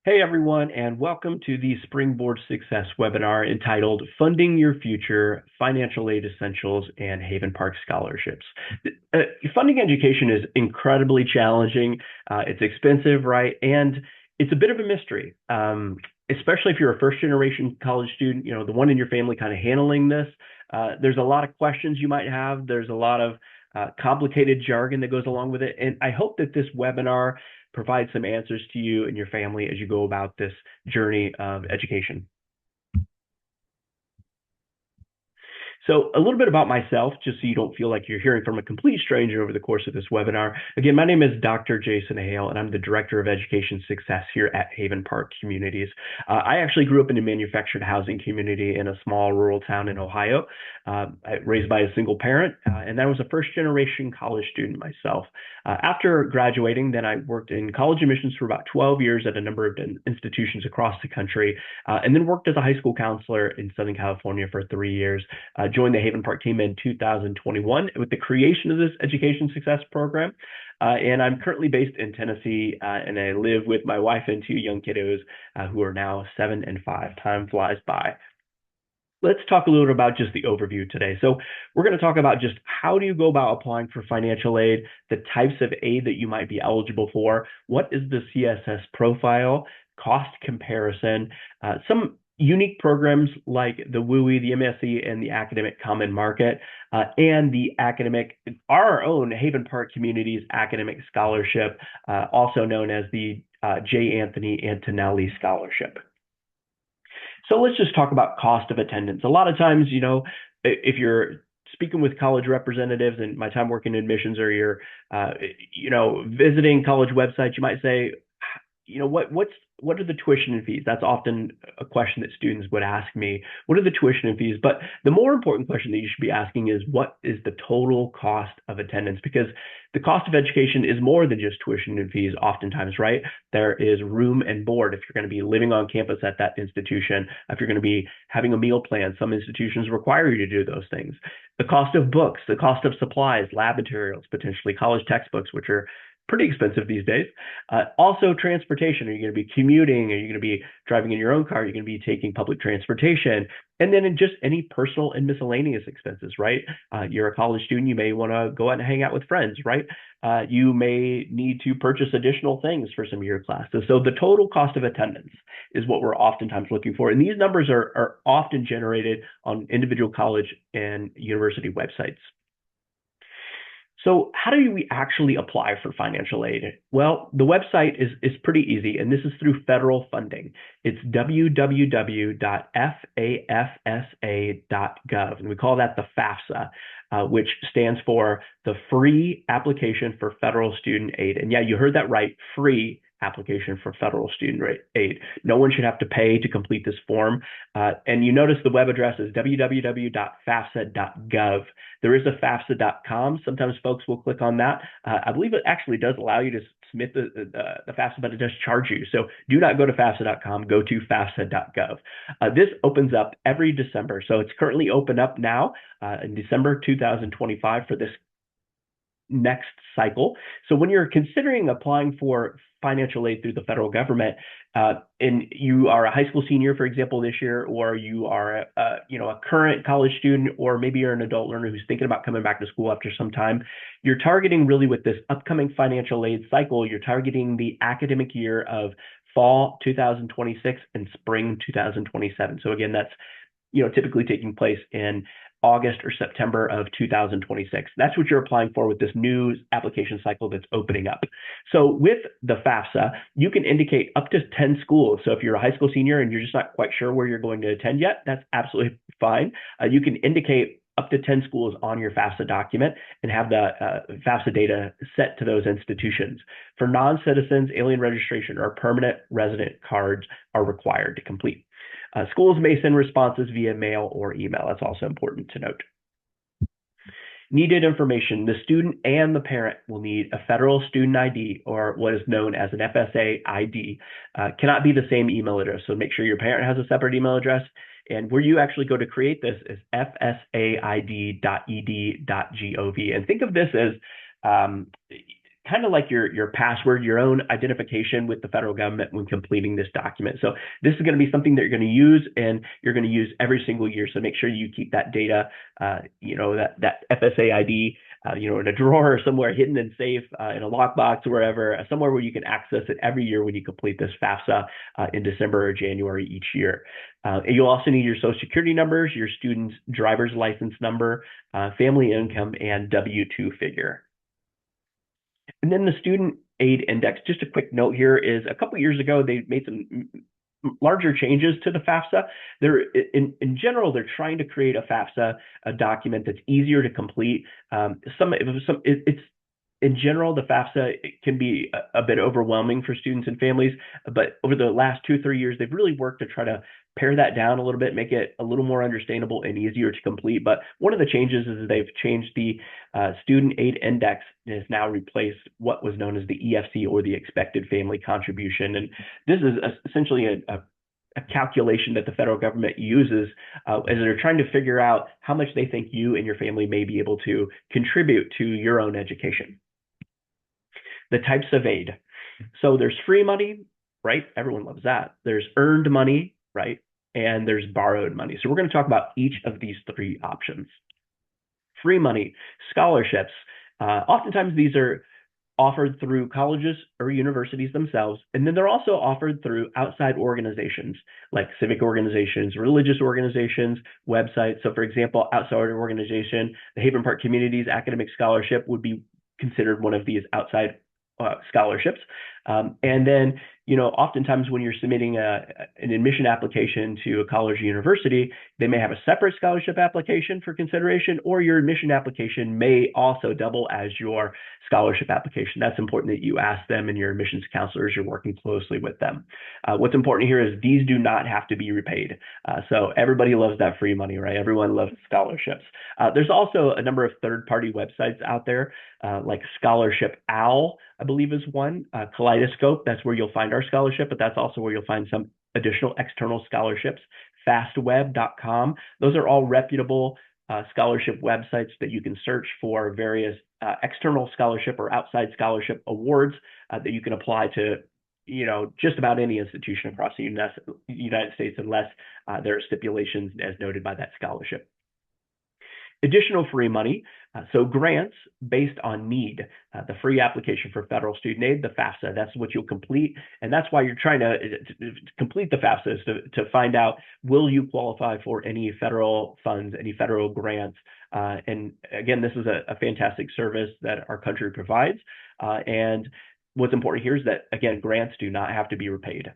Hey everyone, and welcome to the Springboard Success webinar entitled Funding Your Future, Financial Aid Essentials, and Havenpark Scholarships. Funding education is incredibly challenging. It's expensive, right? And it's a bit of a mystery, especially if you're a first generation college student, the one in your family kind of handling this. There's a lot of questions you might have. There's a lot of complicated jargon that goes along with it. And I hope that this webinar provide some answers to you and your family as you go about this journey of education. So a little bit about myself, just so you don't feel like you're hearing from a complete stranger over the course of this webinar. Again, my name is Dr. Jason Hale, and I'm the Director of Education Success here at Havenpark Communities. I actually grew up in a manufactured housing community in a small rural town in Ohio, raised by a single parent, and I was a first-generation college student myself. After graduating, then I worked in college admissions for about 12 years at a number of institutions across the country, and then worked as a high school counselor in Southern California for 3 years. Joined the Havenpark team in 2021 with the creation of this education success program. And I'm currently based in Tennessee, and I live with my wife and two young kiddos who are now 7 and 5. Time flies by. Let's talk a little bit about just the overview today. So we're going to talk about just how do you go about applying for financial aid, the types of aid that you might be eligible for, what is the CSS profile, cost comparison, some unique programs like the WUI, the MSE, and the Academic Common Market, and our own Havenpark Communities Academic Scholarship, also known as the J. Anthony Antonelli Scholarship. So let's just talk about cost of attendance. A lot of times, if you're speaking with college representatives and my time working in admissions, or you're, visiting college websites, you might say, what are the tuition and fees? That's often a question that students would ask me. What are the tuition and fees? But the more important question that you should be asking is, what is the total cost of attendance? Because the cost of education is more than just tuition and fees oftentimes, right? There is room and board if you're going to be living on campus at that institution, if you're going to be having a meal plan. Some institutions require you to do those things. The cost of books, the cost of supplies, lab materials, potentially college textbooks, which are pretty expensive these days. Also, transportation. Are you going to be commuting? Are you going to be driving in your own car? Are you going to be taking public transportation? And then in just any personal and miscellaneous expenses, right? You're a college student. You may want to go out and hang out with friends, right? You may need to purchase additional things for some of your classes. So the total cost of attendance is what we're oftentimes looking for. And these numbers are often generated on individual college and university websites. So how do we actually apply for financial aid? Well, the website is pretty easy, and this is through federal funding. It's www.fafsa.gov, and we call that the FAFSA, which stands for the Free Application for Federal Student Aid. And yeah, you heard that right, free application for federal student aid. No one should have to pay to complete this form. And you notice the web address is www.fafsa.gov. There is a fafsa.com. Sometimes folks will click on that. I believe it actually does allow you to submit the FAFSA, but it does charge you. So do not go to fafsa.com, go to fafsa.gov. This opens up every December. So it's currently open up now in December 2025 for this next cycle. So when you're considering applying for financial aid through the federal government, and you are a high school senior, for example, this year, or you are a current college student, or maybe you're an adult learner who's thinking about coming back to school after some time, you're targeting really with this upcoming financial aid cycle, you're targeting the academic year of fall 2026 and spring 2027. So again, that's typically taking place in August or September of 2026. That's what you're applying for with this new application cycle that's opening up. So with the FAFSA, you can indicate up to 10 schools. So if you're a high school senior and you're just not quite sure where you're going to attend yet, that's absolutely fine. You can indicate up to 10 schools on your FAFSA document and have the FAFSA data set to those institutions. For non-citizens, alien registration or permanent resident cards are required to complete. Schools may send responses via mail or email. That's also important to note. Needed information. The student and the parent will need a federal student ID, or what is known as an FSA ID. Cannot be the same email address. So make sure your parent has a separate email address. And where you actually go to create this is fsaid.ed.gov. And think of this as kind of like your password, your own identification with the federal government when completing this document. So this is going to be something that you're going to use and you're going to use every single year. So make sure you keep that data, that FSA ID, in a drawer or somewhere hidden and safe, in a lockbox or wherever, somewhere where you can access it every year when you complete this FAFSA in December or January each year. You'll also need your social security numbers, your student's driver's license number, family income, and W-2 figure. And then the student aid index, just a quick note here is a couple years ago, they made some larger changes to the FAFSA. They're in general, they're trying to create a FAFSA, a document that's easier to complete. It's in general, the FAFSA can be a bit overwhelming for students and families, but over the last 2-3 years, they've really worked to try to pare that down a little bit, make it a little more understandable and easier to complete. But one of the changes is they've changed the student aid index and has now replaced what was known as the EFC, or the expected family contribution. And this is essentially a calculation that the federal government uses as they're trying to figure out how much they think you and your family may be able to contribute to your own education. The types of aid. So there's free money, right? Everyone loves that. There's earned money, right? And there's borrowed money. So we're going to talk about each of these three options. Free money, scholarships. Oftentimes these are offered through colleges or universities themselves, and then they're also offered through outside organizations like civic organizations, religious organizations, websites. So for example, outside organization, the Havenpark Communities Academic Scholarship would be considered one of these outside scholarships. And then, oftentimes when you're submitting an admission application to a college or university, they may have a separate scholarship application for consideration, or your admission application may also double as your scholarship application. That's important that you ask them and your admissions counselors, you're working closely with them. What's important here is these do not have to be repaid. So everybody loves that free money, right? Everyone loves scholarships. There's also a number of third-party websites out there, like Scholarship Owl, I believe is one. Kaleidoscope, that's where you'll find our scholarship, but that's also where you'll find some additional external scholarships. Fastweb.com, those are all reputable scholarship websites that you can search for various external scholarship or outside scholarship awards that you can apply to just about any institution across the United States, unless there are stipulations as noted by that scholarship. Additional free money, so grants based on need. The free application for federal student aid, the FAFSA, that's what you'll complete. And that's why you're trying to complete the FAFSA, is to find out, will you qualify for any federal funds, any federal grants? And again, this is a fantastic service that our country provides. And what's important here is that, again, grants do not have to be repaid.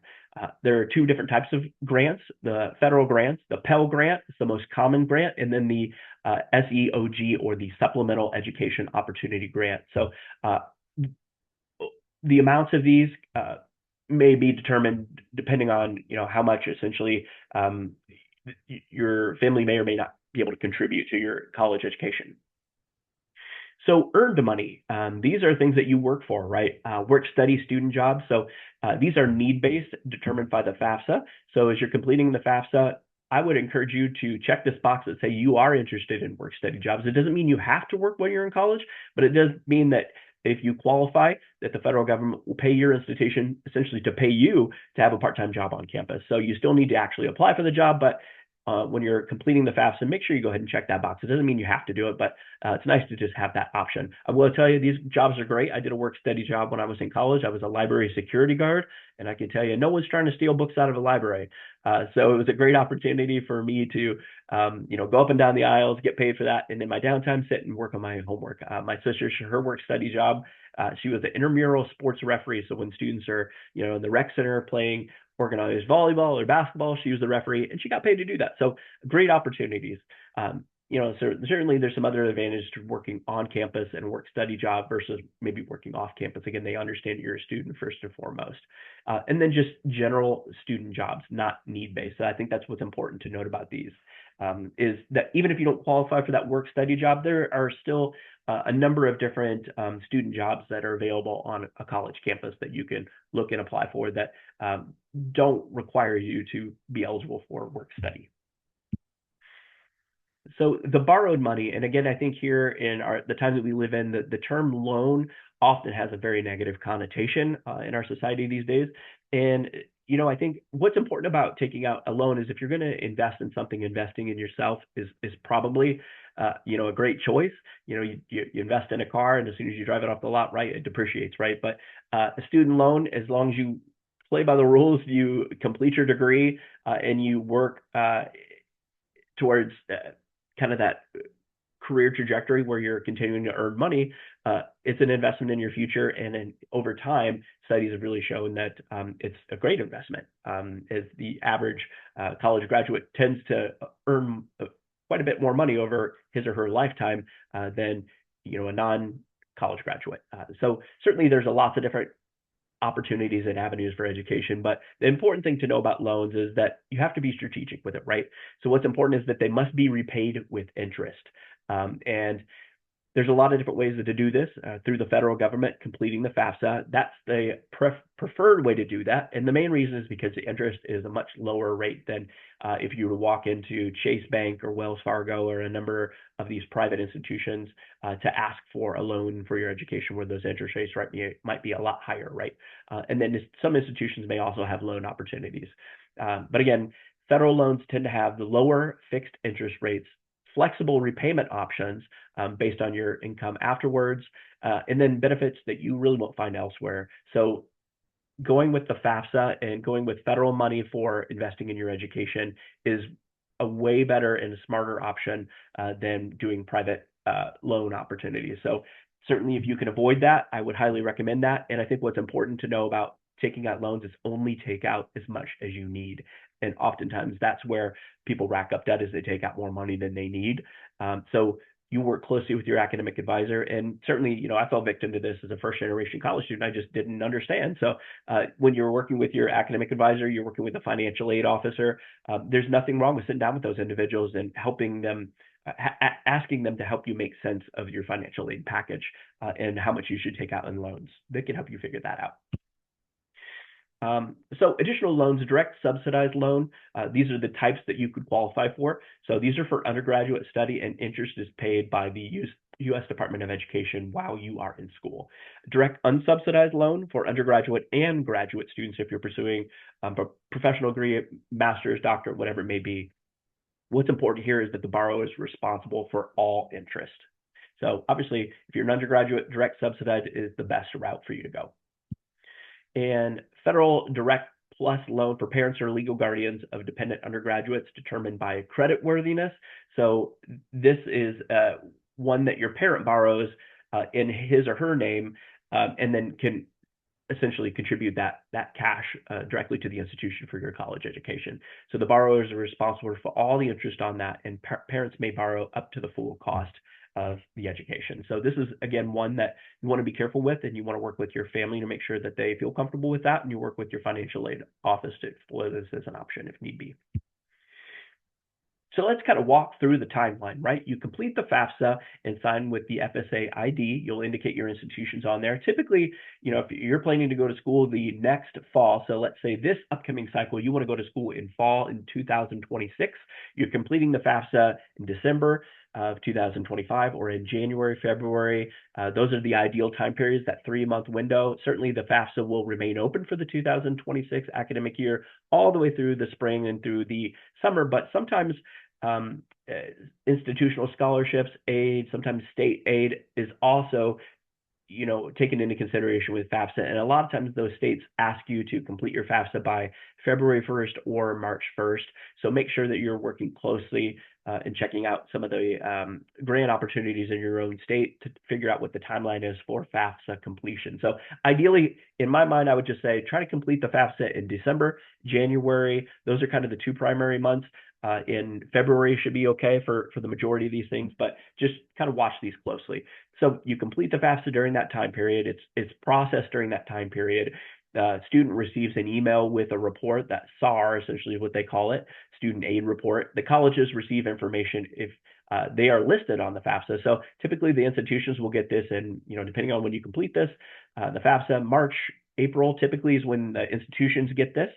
There are two different types of grants: the federal grants, the Pell Grant is the most common grant, and then the SEOG, or the Supplemental Education Opportunity Grant. So the amounts of these may be determined depending on how much essentially your family may or may not be able to contribute to your college education. So earned money, these are things that you work for, right? Work study student jobs. So these are need-based, determined by the FAFSA. So as you're completing the FAFSA, I would encourage you to check this box that say you are interested in work study jobs. It doesn't mean you have to work when you're in college, but it does mean that if you qualify, that the federal government will pay your institution essentially to pay you to have a part-time job on campus. So you still need to actually apply for the job, but when you're completing the FAFSA, make sure you go ahead and check that box. It doesn't mean you have to do it, but it's nice to just have that option. I will tell you, these jobs are great. I did a work study job when I was in college. I was a library security guard, and I can tell you, no one's trying to steal books out of a library. So it was a great opportunity for me to, go up and down the aisles, get paid for that, and in my downtime, sit and work on my homework. My sister, her work study job, she was an intramural sports referee. So when students are, in the rec center playing organized volleyball or basketball, she was the referee, and she got paid to do that. So great opportunities. So certainly there's some other advantage to working on campus and work study job versus maybe working off campus. Again, they understand you're a student first and foremost. And then just general student jobs, not need-based. So I think that's what's important to note about these, is that even if you don't qualify for that work study job, there are still a number of different student jobs that are available on a college campus that you can look and apply for that don't require you to be eligible for work study. So the borrowed money, and again, I think here in the time that we live in, the term loan often has a very negative connotation in our society these days. And I think what's important about taking out a loan is if you're going to invest in something, investing in yourself is probably a great choice. You invest in a car, and as soon as you drive it off the lot, right, it depreciates, right? But a student loan, as long as you play by the rules, you complete your degree, and you work towards kind of that career trajectory where you're continuing to earn money, it's an investment in your future. And then over time, studies have really shown that it's a great investment. As the average college graduate tends to earn quite a bit more money over his or her lifetime than a non-college graduate. So certainly there's a lots of different opportunities and avenues for education. But the important thing to know about loans is that you have to be strategic with it, right? So what's important is that they must be repaid with interest. And there's a lot of different ways to do this through the federal government, completing the FAFSA. That's the preferred way to do that. And the main reason is because the interest is a much lower rate than if you were to walk into Chase Bank or Wells Fargo or a number of these private institutions to ask for a loan for your education, where those interest rates might be a lot higher, right? And then some institutions may also have loan opportunities. But again, federal loans tend to have the lower fixed interest rates, flexible repayment options based on your income afterwards, and then benefits that you really won't find elsewhere. So going with the FAFSA and going with federal money for investing in your education is a way better and a smarter option than doing private loan opportunities. So certainly if you can avoid that, I would highly recommend that. And I think what's important to know about taking out loans is only take out as much as you need. And oftentimes that's where people rack up debt, is they take out more money than they need. So you work closely with your academic advisor. And certainly, I fell victim to this as a first generation college student. I just didn't understand. So when you're working with your academic advisor, you're working with a financial aid officer, there's nothing wrong with sitting down with those individuals and helping them, asking them to help you make sense of your financial aid package and how much you should take out in loans. They can help you figure that out. So additional loans, direct subsidized loan, these are the types that you could qualify for. So these are for undergraduate study, and interest is paid by the U.S. Department of Education while you are in school. Direct unsubsidized loan for undergraduate and graduate students if you're pursuing a professional degree, master's, doctorate, whatever it may be. What's important here is that the borrower is responsible for all interest. So obviously, if you're an undergraduate, direct subsidized is the best route for you to go. And federal direct plus loan for parents or legal guardians of dependent undergraduates determined by creditworthiness. So this is one that your parent borrows in his or her name, and then can essentially contribute that cash directly to the institution for your college education. So the borrowers are responsible for all the interest on that, and parents may borrow up to the full cost of the education. So this is, again, one that you want to be careful with, and you want to work with your family to make sure that they feel comfortable with that, and you work with your financial aid office to explore this as an option if need be. So let's kind of walk through the timeline, right? You complete the FAFSA and sign with the FSA ID. You'll indicate your institutions on there. Typically, if you're planning to go to school the next fall, so let's say this upcoming cycle, you want to go to school in fall in 2026, you're completing the FAFSA in December of 2025 or in January, February. Those are the ideal time periods, that 3-month window. Certainly the FAFSA will remain open for the 2026 academic year all the way through the spring and through the summer, but sometimes institutional scholarships, aid, sometimes state aid is also taken into consideration with FAFSA. And a lot of times those states ask you to complete your FAFSA by February 1st or March 1st. So make sure that you're working closely and checking out some of the grant opportunities in your own state to figure out what the timeline is for FAFSA completion. So ideally, in my mind, I would just say try to complete the FAFSA in December, January. Those are kind of the two primary months. In February should be okay for the majority of these things, but just kind of watch these closely. So you complete the FAFSA during that time period. It's processed during that time period. Student receives an email with a report, that SAR, essentially what they call it, student aid report. The colleges receive information if they are listed on the FAFSA. So typically the institutions will get this, and depending on when you complete this, the FAFSA, March, April typically is when the institutions get this.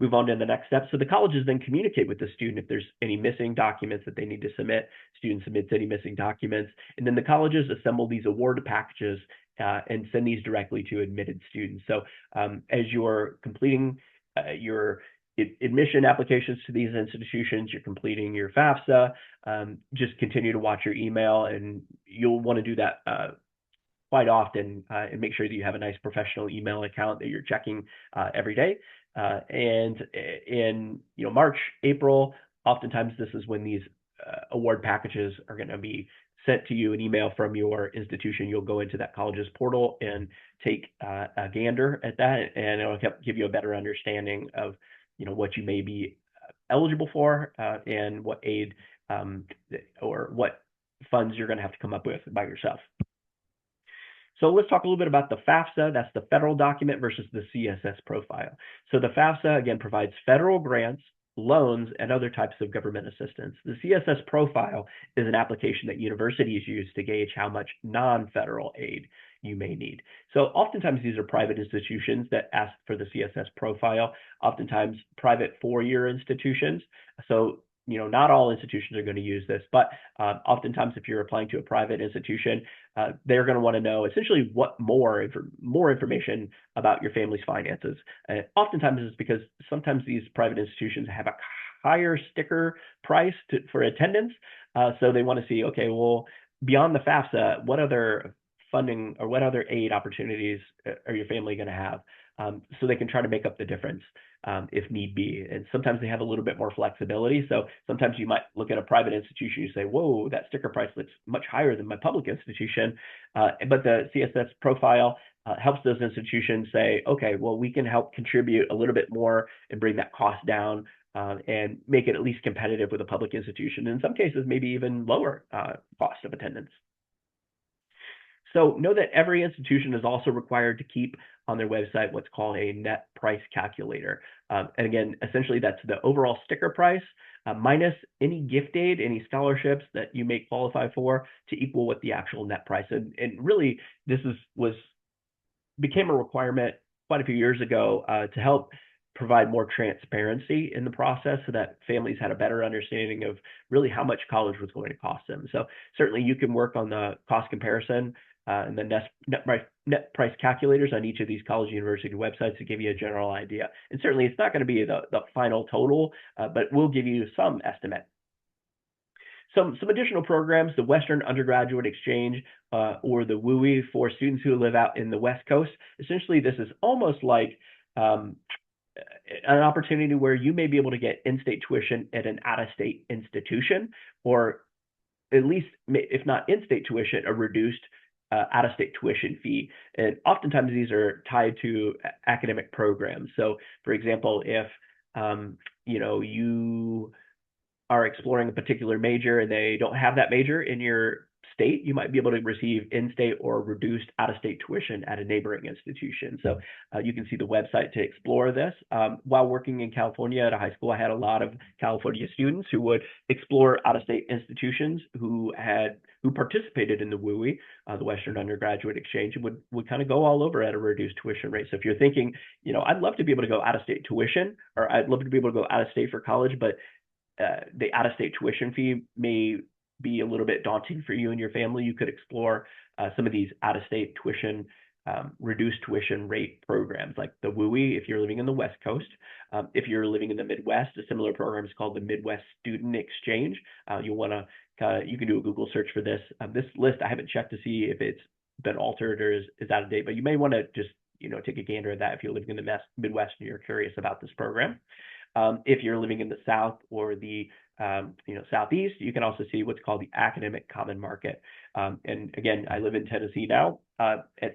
Move on to the next step. So the colleges then communicate with the student if there's any missing documents that they need to submit. Student submits any missing documents, and then the colleges assemble these award packages and send these directly to admitted students. So as you're completing your admission applications to these institutions, you're completing your FAFSA, just continue to watch your email, and you'll want to do that quite often, and make sure that you have a nice professional email account that you're checking every day. And in March, April, oftentimes this is when these award packages are going to be sent to you, an email from your institution. You'll go into that college's portal and take a gander at that, and it'll give you a better understanding of what you may be eligible for, and what aid or what funds you're going to have to come up with by yourself. So let's talk a little bit about the FAFSA. That's the federal document versus the CSS profile. So the FAFSA, again, provides federal grants, loans, and other types of government assistance. The CSS profile is an application that universities use to gauge how much non-federal aid you may need. So oftentimes these are private institutions that ask for the CSS profile, oftentimes private four-year institutions. So not all institutions are going to use this, but oftentimes if you're applying to a private institution, they're going to want to know essentially what more information about your family's finances. Oftentimes it's because sometimes these private institutions have a higher sticker price for attendance. So they want to see, okay, well, beyond the FAFSA, what other funding or what other aid opportunities are your family going to have? So they can try to make up the difference if need be. And sometimes they have a little bit more flexibility. So sometimes you might look at a private institution, you say, whoa, that sticker price looks much higher than my public institution. But the CSS profile helps those institutions say, okay, well, we can help contribute a little bit more and bring that cost down, and make it at least competitive with a public institution. In some cases, maybe even lower cost of attendance. So know that every institution is also required to keep on their website what's called a net price calculator. And again, essentially that's the overall sticker price minus any gift aid, any scholarships that you may qualify for, to equal what the actual net price. And really, this became a requirement quite a few years ago to help provide more transparency in the process, so that families had a better understanding of really how much college was going to cost them. So certainly you can work on the cost comparison and the net price calculators on each of these college university websites to give you a general idea. And certainly it's not going to be the final total, but it will give you some estimate. Some additional programs, the Western Undergraduate Exchange, or the WUI for students who live out in the West Coast. Essentially, this is almost like an opportunity where you may be able to get in-state tuition at an out-of-state institution, or at least, if not in-state tuition, a reduced out-of-state tuition fee. And oftentimes these are tied to academic programs. So for example, if you are exploring a particular major and they don't have that major in your state, you might be able to receive in-state or reduced out-of-state tuition at a neighboring institution. So you can see the website to explore this. While working in California at a high school, I had a lot of California students who would explore out-of-state institutions who participated in the WUI, the Western Undergraduate Exchange, and would kind of go all over at a reduced tuition rate. So if you're thinking, I'd love to be able to go out-of-state tuition, or I'd love to be able to go out-of-state for college, but the out-of-state tuition fee may be a little bit daunting for you and your family, you could explore some of these out-of-state tuition, reduced tuition rate programs like the WUI if you're living in the West Coast. If you're living in the Midwest, a similar program is called the Midwest Student Exchange. You can do a Google search for this. This list, I haven't checked to see if it's been altered or is out of date, but you may want to just take a gander at that if you're living in the Midwest and you're curious about this program. If you're living in the South or the Southeast, you can also see what's called the Academic Common Market. And again, I live in Tennessee now.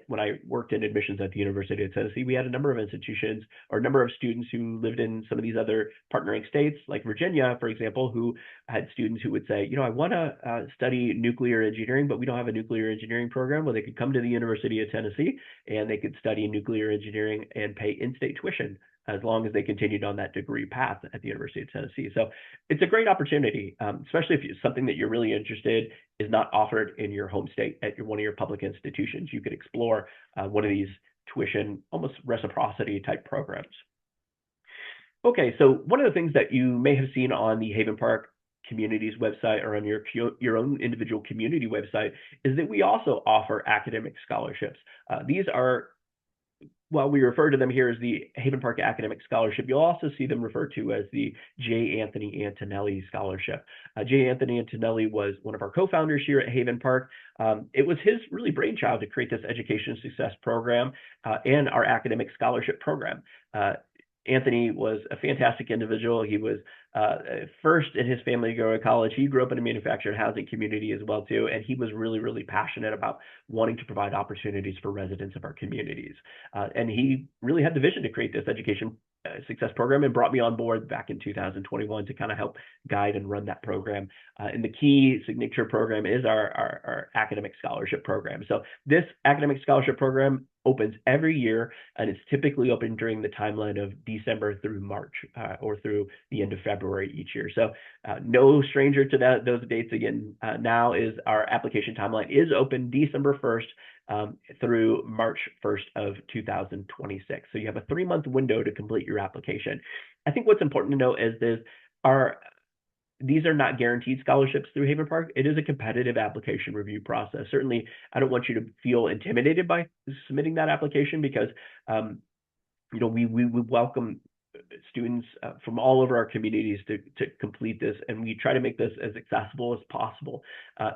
When I worked in admissions at the University of Tennessee, we had a number of institutions or a number of students who lived in some of these other partnering states, like Virginia, for example, who had students who would say, I want to study nuclear engineering, but we don't have a nuclear engineering program. Well, they could come to the University of Tennessee and they could study nuclear engineering and pay in-state tuition as long as they continued on that degree path at the University of Tennessee. So it's a great opportunity, especially if it's something that you're really interested is not offered in your home state at one of your public institutions. You could explore one of these tuition, almost reciprocity type programs. Okay, so one of the things that you may have seen on the Havenpark community's website or on your own individual community website is that we also offer academic scholarships. These are, while we refer to them here as the Havenpark Academic Scholarship, you'll also see them referred to as the J. Anthony Antonelli Scholarship. J. Anthony Antonelli was one of our co-founders here at Havenpark. It was his really brainchild to create this education success program and our academic scholarship program. Anthony was a fantastic individual. He was first in his family to go to college. He grew up in a manufactured housing community as well too, and he was really, really passionate about wanting to provide opportunities for residents of our communities. And he really had the vision to create this education success program and brought me on board back in 2021 to kind of help guide and run that program. And the key signature program is our academic scholarship program. So this academic scholarship program opens every year, and it's typically open during the timeline of December through March or through the end of February each year. So no stranger to those dates. Again, now is our application timeline is open December 1st through March 1st of 2026. So you have a 3-month window to complete your application. I think what's important to note is these are not guaranteed scholarships through Havenpark. It is a competitive application review process. Certainly, I don't want you to feel intimidated by submitting that application because we welcome students from all over our communities to complete this, and we try to make this as accessible as possible.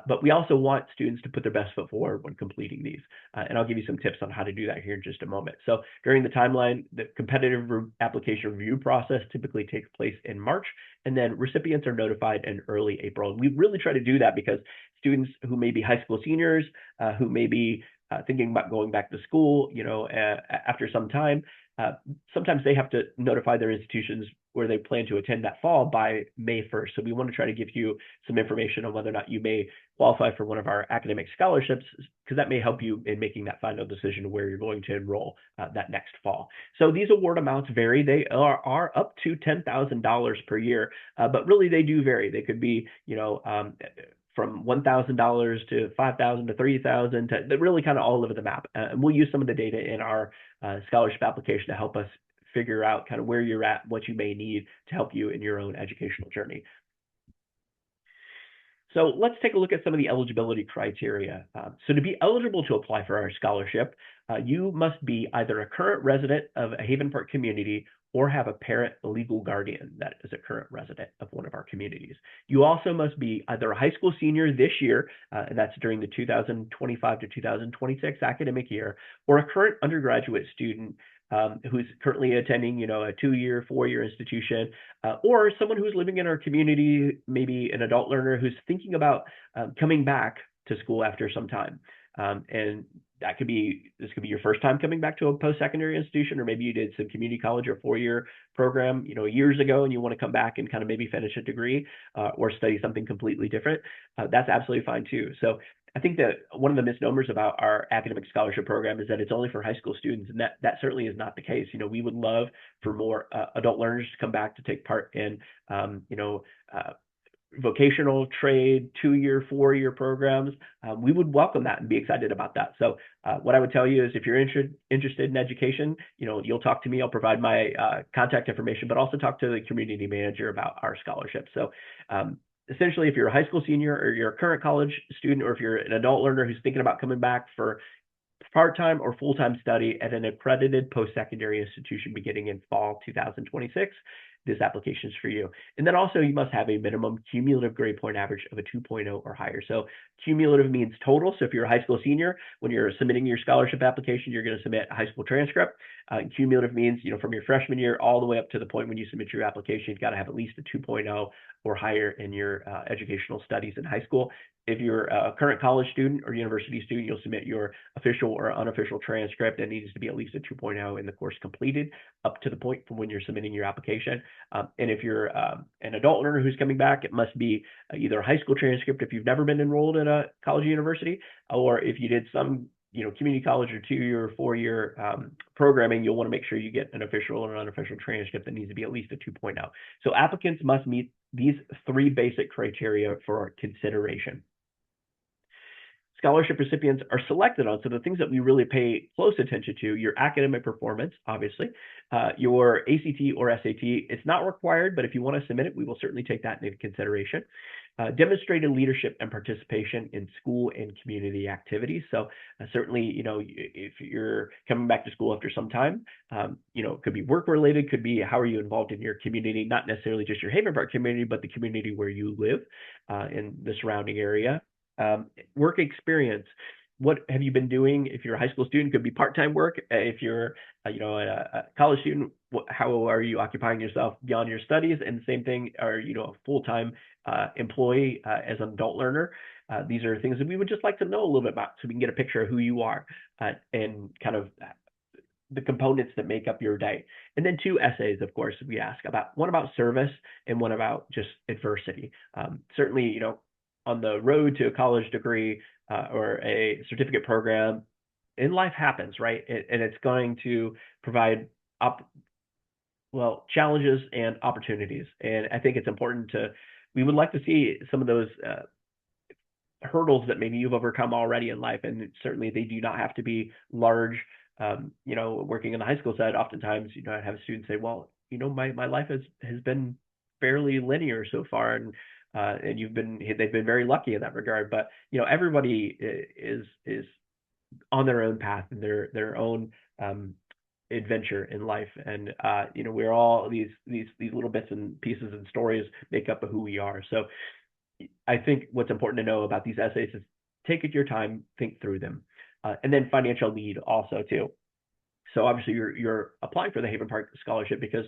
But we also want students to put their best foot forward when completing these. And I'll give you some tips on how to do that here in just a moment. So during the timeline, the competitive application review process typically takes place in March, and then recipients are notified in early April. And we really try to do that because students who may be high school seniors, who may be thinking about going back to school, after some time, sometimes they have to notify their institutions where they plan to attend that fall by May 1st. So we want to try to give you some information on whether or not you may qualify for one of our academic scholarships, because that may help you in making that final decision where you're going to enroll that next fall. So these award amounts vary. They are up to $10,000 per year, but really they do vary. They could be, from $1,000 to $5,000 to $3,000 to really kind of all over the map. And we'll use some of the data in our scholarship application to help us figure out kind of where you're at, what you may need to help you in your own educational journey. So let's take a look at some of the eligibility criteria. So to be eligible to apply for our scholarship, you must be either a current resident of a Havenpark community or have a parent legal guardian that is a current resident of one of our communities. You also must be either a high school senior this year, and that's during the 2025 to 2026 academic year, or a current undergraduate student who's currently attending, a 2-year, 4-year institution, or someone who's living in our community, maybe an adult learner who's thinking about coming back to school after some time. And this could be your first time coming back to a post-secondary institution, or maybe you did some community college or 4-year program, years ago, and you want to come back and kind of maybe finish a degree or study something completely different. That's absolutely fine too. So I think that one of the misnomers about our academic scholarship program is that it's only for high school students, and that certainly is not the case. We would love for more adult learners to come back to take part in, vocational trade, 2-year, 4-year programs. We would welcome that and be excited about that. So what I would tell you is if you're interested in education, you'll talk to me. I'll provide my contact information, but also talk to the community manager about our scholarship. So essentially, if you're a high school senior or you're a current college student, or if you're an adult learner who's thinking about coming back for part-time or full-time study at an accredited post-secondary institution beginning in fall 2026, this application is for you. And then also you must have a minimum cumulative grade point average of a 2.0 or higher. So cumulative means total. So if you're a high school senior, when you're submitting your scholarship application, you're going to submit a high school transcript. Cumulative means, from your freshman year all the way up to the point when you submit your application, you've got to have at least a 2.0 or higher in your educational studies in high school. If you're a current college student or university student, you'll submit your official or unofficial transcript that needs to be at least a 2.0 in the course completed up to the point from when you're submitting your application. And if you're an adult learner who's coming back, it must be either a high school transcript if you've never been enrolled in a college or university, or if you did some community college or 2-year or 4-year programming, you'll want to make sure you get an official or unofficial transcript that needs to be at least a 2.0. So applicants must meet these 3 basic criteria for consideration. scholarship recipients are selected on. So the things that we really pay close attention to, your academic performance, obviously, your ACT or SAT, it's not required, but if you want to submit it, we will certainly take that into consideration. Demonstrated leadership and participation in school and community activities. So certainly, if you're coming back to school after some time, it could be work related, could be how are you involved in your community, not necessarily just your Havenpark community, but the community where you live in the surrounding area. Work experience. What have you been doing? If you're a high school student, could be part-time work. If you're, a college student, how are you occupying yourself beyond your studies? And the same thing, are a full-time employee as an adult learner? These are things that we would just like to know a little bit about, so we can get a picture of who you are and kind of the components that make up your day. And then 2 essays, of course, we ask about, one about service and one about just adversity. Certainly, on the road to a college degree or a certificate program, in life happens, right? And it's going to provide challenges and opportunities. And I think it's important we would like to see some of those hurdles that maybe you've overcome already in life. And certainly they do not have to be large. Working in the high school side, oftentimes, I have students say, well, my life has been fairly linear so far. And they've been very lucky in that regard. But, everybody is on their own path and their own adventure in life. And, we're all these little bits and pieces and stories make up of who we are. So I think what's important to know about these essays is take your time, think through them. And then financial need also too. So obviously you're applying for the Havenpark scholarship because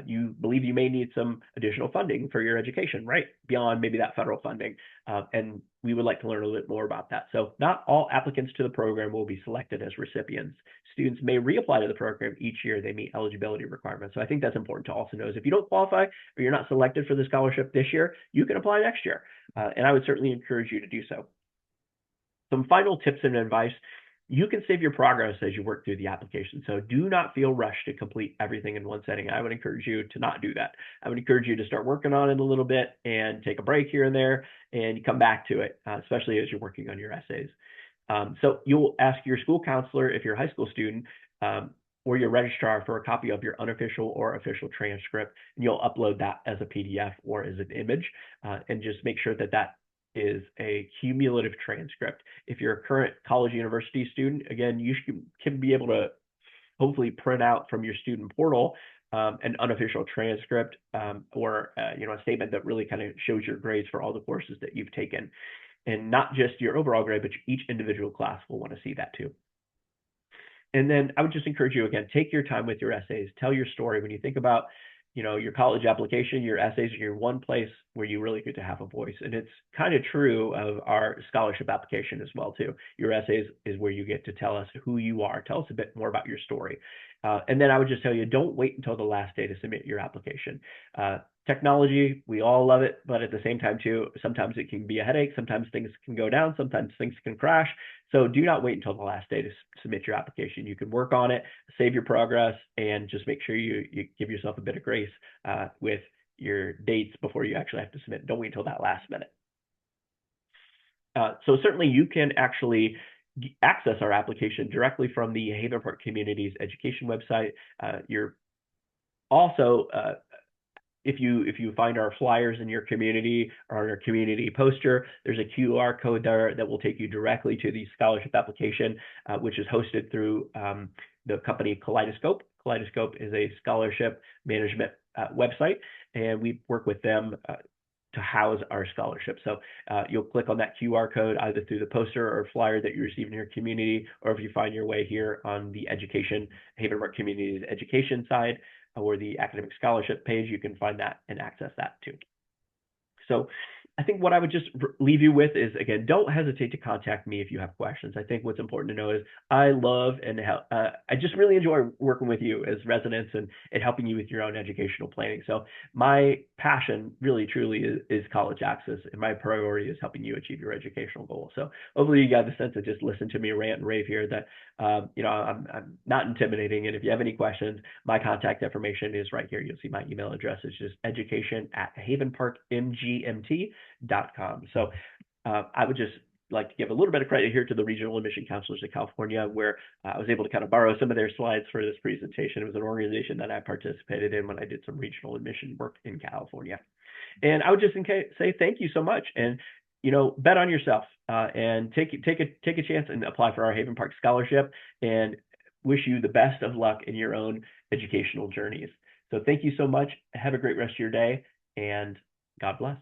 you believe you may need some additional funding for your education, right? Beyond maybe that federal funding. And we would like to learn a little bit more about that. So not all applicants to the program will be selected as recipients. Students may reapply to the program each year they meet eligibility requirements. So I think that's important to also know, is if you don't qualify or you're not selected for the scholarship this year, you can apply next year. And I would certainly encourage you to do so. Some final tips and advice. You can save your progress as you work through the application. So do not feel rushed to complete everything in one setting. I would encourage you to not do that. I would encourage you to start working on it a little bit and take a break here and there and come back to it, especially as you're working on your essays. So you'll ask your school counselor, if you're a high school student, or your registrar, for a copy of your unofficial or official transcript, and you'll upload that as a PDF or as an image, and just make sure that is a cumulative transcript. If you're a current college university student, again, you can be able to hopefully print out from your student portal an unofficial transcript or a statement that really kind of shows your grades for all the courses that you've taken, and not just your overall grade, but each individual class will want to see that too. And then I would just encourage you, again, take your time with your essays, tell your story. When you think about your college application, your essays are your one place where you really get to have a voice. And it's kind of true of our scholarship application as well, too. Your essays is where you get to tell us who you are. Tell us a bit more about your story. And then I would just tell you, don't wait until the last day to submit your application. Technology, we all love it, but at the same time, too, sometimes it can be a headache. Sometimes things can go down. Sometimes things can crash. So do not wait until the last day to submit your application. You can work on it, save your progress, and just make sure you give yourself a bit of grace with your dates before you actually have to submit. Don't wait until that last minute. So certainly you can actually access our application directly from the Havenpark Community's education website. You're also if you find our flyers in your community or our community poster, there's a QR code there that will take you directly to the scholarship application, which is hosted through the company Kaleidoscope. Kaleidoscope is a scholarship management website, and we work with them to house our scholarship. So you'll click on that QR code either through the poster or flyer that you receive in your community, or if you find your way here on the education, Havenpark Community's education side, or the academic scholarship page, you can find that and access that too. So I think what I would just leave you with is, again, don't hesitate to contact me if you have questions. I think what's important to know is I love and I just really enjoy working with you as residents and helping you with your own educational planning. So my passion really, truly is college access, and my priority is helping you achieve your educational goals. So hopefully you got the sense to just listen to me rant and rave here that, I'm not intimidating. And if you have any questions, my contact information is right here. You'll see my email address. It's just education@havenparkmgmt.com. So I would just like to give a little bit of credit here to the Regional Admission Counselors of California, where I was able to kind of borrow some of their slides for this presentation. It was an organization that I participated in when I did some regional admission work in California. And I would just say thank you so much, and bet on yourself, and take a chance and apply for our Havenpark scholarship, and wish you the best of luck in your own educational journeys. So thank you so much. Have a great rest of your day, and God bless.